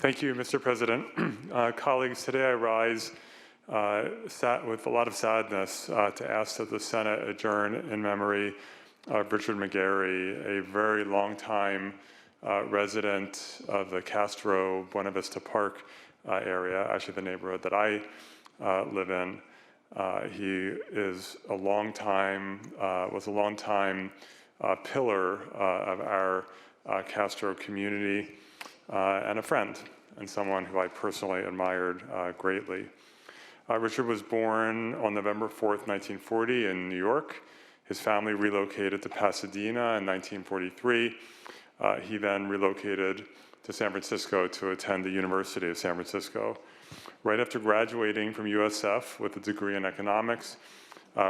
Thank you, Mr. President. Colleagues, today I rise with a lot of sadness to ask that the Senate adjourn in memory of Richard Magary, a very long time resident of the Castro Buena Vista Park area, actually the neighborhood that I live in. He is a long time, was a long time pillar of our Castro community and a friend and someone who I personally admired greatly. Richard was born on November 4th, 1940 in New York. His family relocated to Pasadena in 1943. He then relocated to San Francisco to attend the University of San Francisco. Right after graduating from USF with a degree in economics,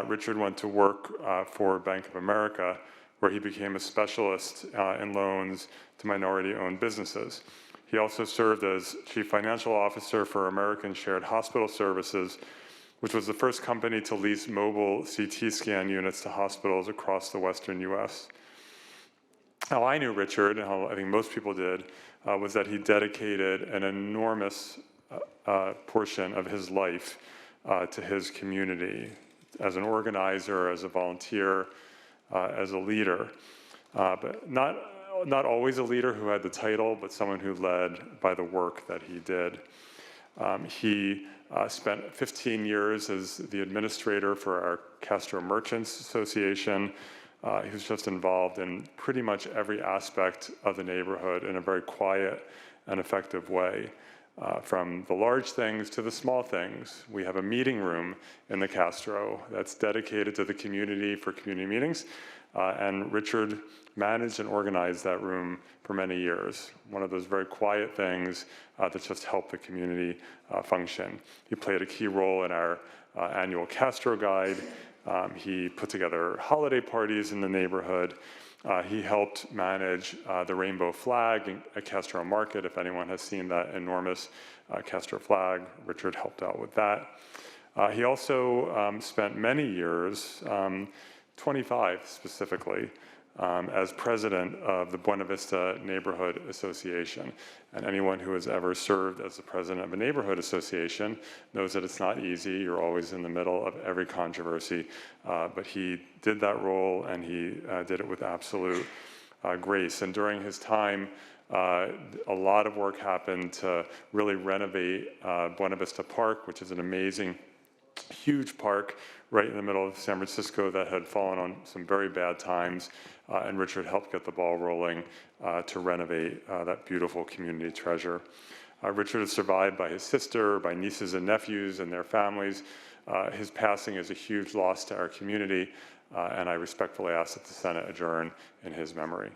Richard went to work for Bank of America, where he became a specialist in loans to minority-owned businesses. He also served as Chief Financial Officer for American Shared Hospital Services, which was the first company to lease mobile CT scan units to hospitals across the Western US. How I knew Richard, and how I think most people did, was that he dedicated an enormous portion of his life to his community, as an organizer, as a volunteer, as a leader, but not always a leader who had the title, but someone who led by the work that he did. He spent 15 years as the administrator for our Castro Merchants Association. He was just involved in pretty much every aspect of the neighborhood in a very quiet and effective way. From the large things to the small things. We have a meeting room in the Castro that's dedicated to the community for community meetings, and Richard managed and organized that room for many years. One of those very quiet things that just helped the community function. He played a key role in our annual Castro Guide. He put together holiday parties in the neighborhood. He helped manage the rainbow flag at Castro Market. If anyone has seen that enormous Castro flag, Richard helped out with that. He also spent many years, 25 specifically, as president of the Buena Vista Neighborhood Association. And anyone who has ever served as the president of a neighborhood association knows that it's not easy. You're always in the middle of every controversy. But he did that role, and he did it with absolute grace. And during his time, a lot of work happened to really renovate Buena Vista Park, which is an amazing, huge park right in the middle of San Francisco that had fallen on some very bad times, and Richard helped get the ball rolling to renovate that beautiful community treasure. Richard is survived by his sister, by nieces and nephews and their families. His passing is a huge loss to our community, and I respectfully ask that the Senate adjourn in his memory.